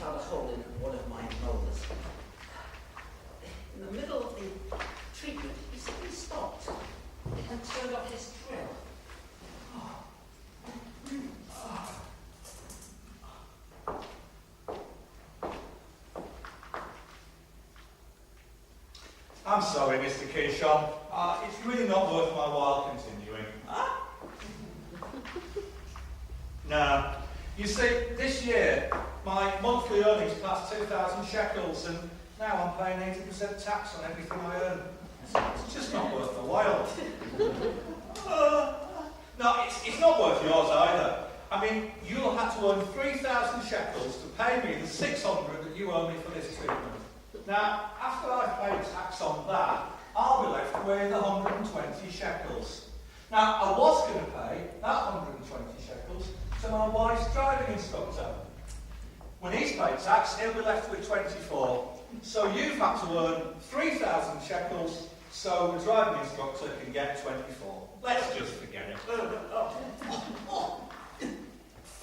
found a hole in one of my molars. In the middle of the treatment, he suddenly stopped and turned off his drill. I'm sorry, Mr. Kishon. It's really not worth my while continuing. Now, you see, this year, my monthly earnings passed 2,000 shekels, and now I'm paying 80% tax on everything I earn. It's just not worth the while. No, it's not worth yours either. I mean, you'll have to earn 3,000 shekels to pay me the 600 that you owe me for this treatment. Now, after I've paid tax on that, I'll be left with 120 shekels. Now, I was going to pay that 120 shekels to my wife's driving instructor. When he's paid tax, he'll be left with 24. So you've had to earn 3,000 shekels so the driving instructor can get 24. Let's just forget it.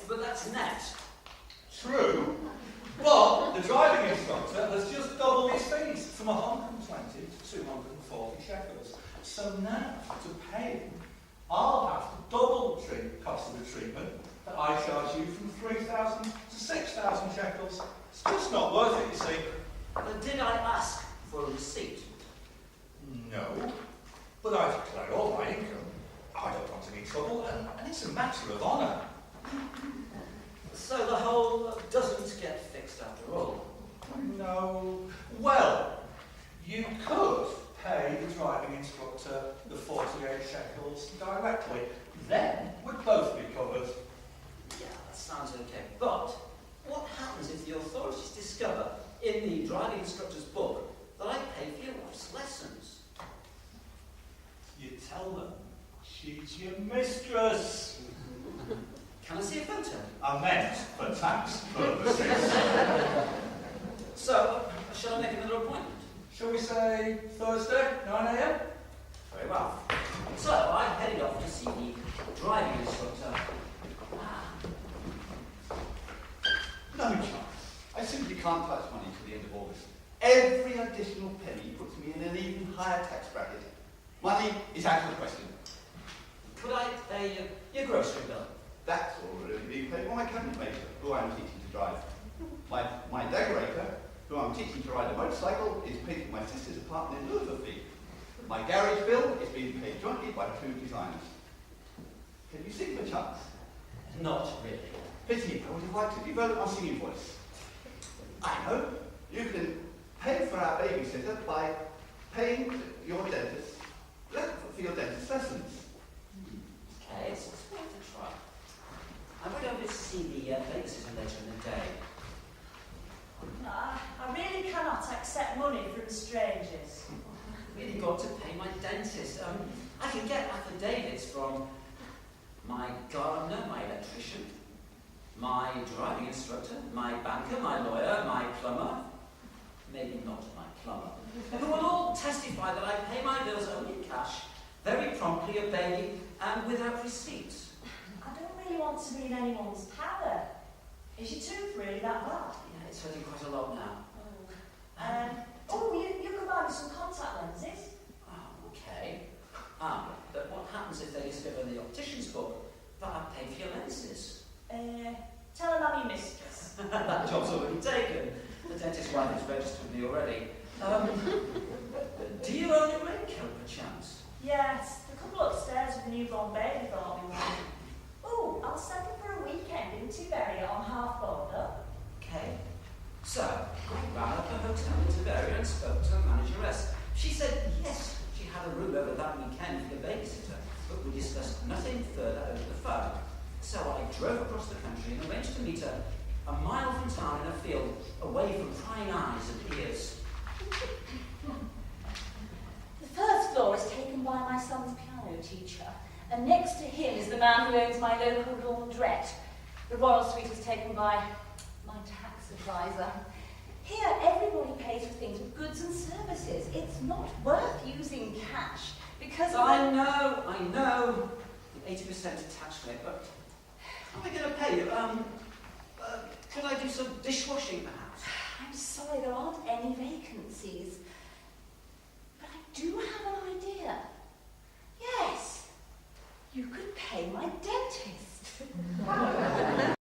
But that's net. True, but the driving instructor has just doubled his fees from 120 to 240 shekels. So now, to pay him, I'll have to double the cost of the treatment that I charge you from 3,000 to 6,000 shekels. It's just not worth it, you see. But did I ask for a receipt? No, but I declare all my income. I don't want any trouble, and it's a matter of honour. So the hole doesn't get fixed after all? No. Well, you could pay the driving instructor the 48 shekels directly. Then we'd both be covered. Yeah, that sounds okay. But what happens if the authorities discover in the driving instructor's book that I pay for your wife's lessons? You tell them she's your mistress. Can I see a photo? I meant for tax purposes. So, shall I make another appointment? Shall we say Thursday, 9 a.m? Very well. So, I headed off to see the driving instructor. No chance. I simply can't touch money till the end of August. Every additional penny puts me in an even higher tax bracket. Money is out of the question. Could I pay your grocery bill? That's already being paid by my cabinet maker, who I'm teaching to drive. My decorator, who I'm teaching to ride a motorcycle, is painting my sister's apartment in lieu of a fee. My garage bill is being paid jointly by 2 designers. Can you sing perchance? Not really. Pity, I would have liked to develop my singing voice. I know. You can pay for our babysitter by paying your dentist for your dentist lessons. Okay, it's worth a try. I went over to see the babysitter later in the day. I really cannot accept money from strangers. I've really got to pay my dentist. I can get affidavits from my gardener, my electrician, my driving instructor, my banker, my lawyer, my plumber, maybe not my plumber, who will all testify that I pay my bills only in cash, very promptly, obeying, and without receipts. I don't really want to be in anyone's power. Is your tooth really that bad? Yeah, it's hurting quite a lot now. You can buy me some contact lenses. Oh, okay. But what happens if they discover in the optician's book that I pay for your lenses? Tell them I'm your mistress. That job's already taken. The dentist's wife has registered me already. Do you own a raincoat, perchance? Yes, the couple upstairs with the newborn baby thought me one. Oh, I'll settle for a weekend in Tiberia on half board up. Okay. So, I ran up a hotel in Tiberia and spoke to the manageress. She said yes, she had a room over that weekend for the babysitter, but we discussed nothing further over the phone. So I drove across the country and arranged to meet her a mile from town in a field, away from prying eyes and ears. The first floor is taken by my son's piano teacher, and next to him is the man who owns my local laundrette. The royal suite is taken by my tax advisor. Here, everybody pays for things with goods and services. It's not worth using cash, because I know, the 80% tax rate, but how am I going to pay you? Could I do do some dishwashing, perhaps? I'm sorry, there aren't any vacancies. But I do have